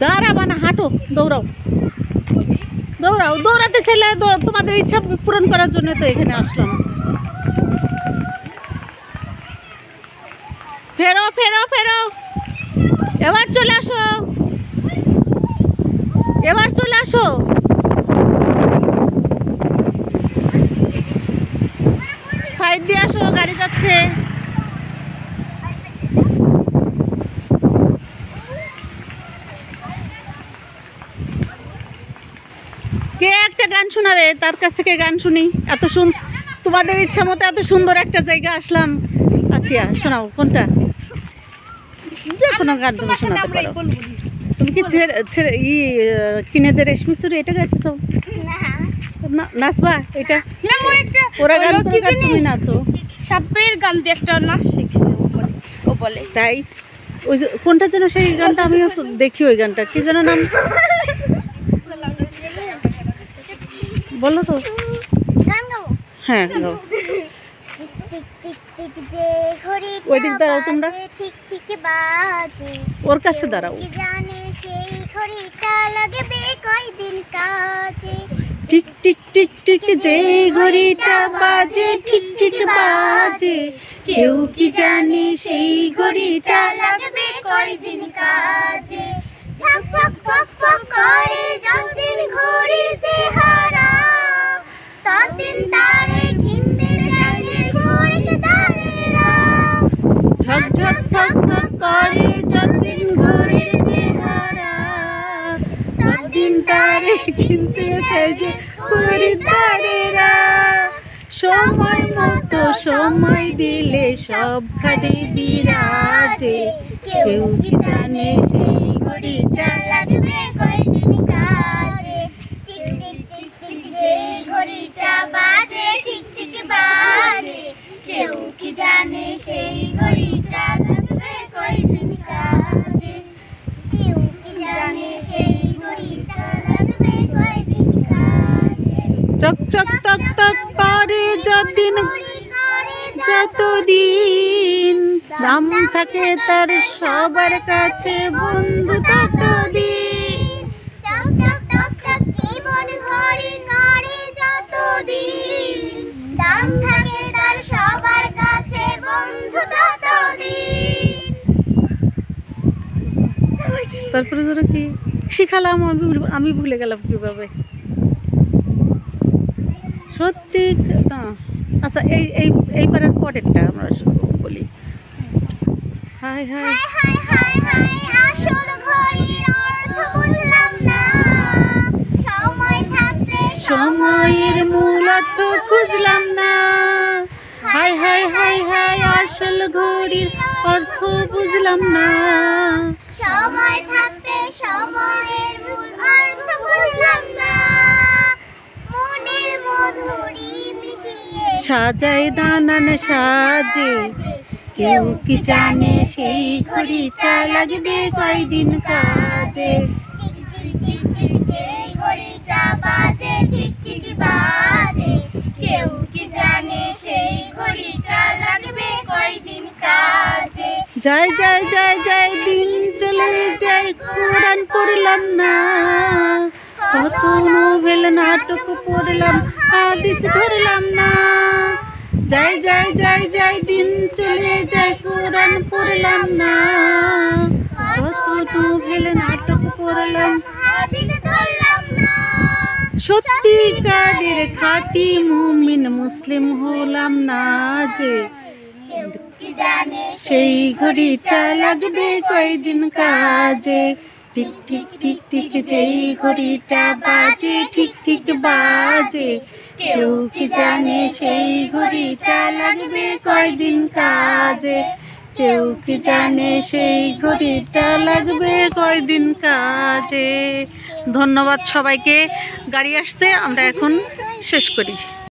দাঁড়াবা না, হাঁটো, দৌড়াও দৌড়াও। দৌড়াতে চাইলে তোমাদের ইচ্ছা পূরণ করার জন্য তো এখানে আসলাম। ফেরো ফেরো ফেরো, এবার চলে আসো, এবার চলে আসো। সাইড দিয়ে আসো, গাড়ি যাচ্ছে। কে একটা গান শোনাবে, তার কাছ থেকে গান শুনি। এত তোমাদের ইচ্ছা মতো এত সুন্দর একটা জায়গা আসলাম। আসিয়া, শোনাও, কোনটা? যে কোনো গান তুমি শোনাতে পারো। তুমি কি কিনে দে রেশমি চুরি এটা গাইতেছ? নাচবা এটা? ওরা গান তুমি নাচো। সাপের গান দিয়ে একটা নাচ শিখছে ও বলে। তাই? ওই কোনটা যেন সেই গানটা, আমিও তো দেখি ওই গানটা, কি যেন নাম বলো তো। হ্যাঁ গাও। ওই দিক দাঁড়াও তোমরা, ওর কাছে দাঁড়াও। টিক টিক টিক টিক যে ঘড়িটা বাজে, ঠিক ঠিক বাজে, কেউ কি জানে সেই ঘড়িটা লাগবে কয়দিন কাজে। ছক ছক ছক ছক করে যতদিন ঘড়ির চেহারা, ততদিন তারে কিনতে যায় যে ঘড়িতে দাঁড়েরা। ঝক ঝক ছক ছক করে যতদিন ঘড়ির চেহারা, ততদিন তারে কিনতে চায় যে খরিদ্দারেরা। সময় মতো সময় দিলে সব ঘরে বিরাজে, কেউ কি জানে সেই ঘড়িটা লাগবে কয়দিন কাজে। টিক টিক টিক টিক যে ঘড়িটা বাজে, ঠিক ঠিক বাজে, কেউ কি জানে সেই ঘড়িটা লাগবে কয়দিন কাজে। কেউ কি জানে সেই ঘড়িটা লাগবে কয়দিন কাজে। চক চক তক তক করে যতদিন, যতদিন দাম থাকে তার সবার কাছে বন্ধু ততদিন। চক চক তক তক জীবন ঘড়ি করে যতদিন, দাম থাকে তার সবার কাছে বন্ধু ততদিন। তারপরে ধরো কি শিখালাম, আমি ভুলে গেলাম কিভাবে, সত্যি না। আচ্ছা এই এই এইবারের পরেরটা আমরা বলি। High high high high high আসল ঘড়ির অর্থ বুঝলাম না, সময় থাকতে সময়ের মূল অর্থ খুঁজলাম না। হাই হাই হাই হাই আসল ঘড়ির অর্থ বুঝলাম না। সময় থাকতে সময়ের মূল অর্থ বুঝলাম না। মনের মধুরি মিশিয়ে সাজায় নানান সাজে, কেউ কি জানে সেই ঘড়িটা লাগবে কয়দিন কাজে। টিক টিক টিক টিক যে ঘড়িটা বাজে, ঠিক ঠিক বাজে, কেউ কি জানে সেই ঘড়িটা লাগবে কয়দিন কাজে। যাই যাই যাই যাই দিন চলে যাই, কোরআন পড়লাম না। কত নোবেল নাটক পড়লাম, হাদিস ধরলাম না। যাই যাই যাই যাই দিন চলে যাই, কোরআন পড়লাম না। কত নোবেল নাটক পড়লাম, হাদিস ধরলাম না। সত্যিকারের খাঁটি মুমিন মুসলিম হলাম না যে। কেউ কি জানে সেই ঘড়িটা লাগবে কয়দিন কাজে। টিক টিক টিক টিক যেই ঘড়িটা বাজে, ঠিক ঠিক বাজে, কেউ কি জানে সেই ঘড়িটা লাগবে কয়দিন কাজে। কেউ কি জানে সেই ঘড়িটা লাগবে কয়দিন কাজে। ধন্যবাদ সবাইকে। গাড়ি আসছে, আমরা এখন শেষ করি।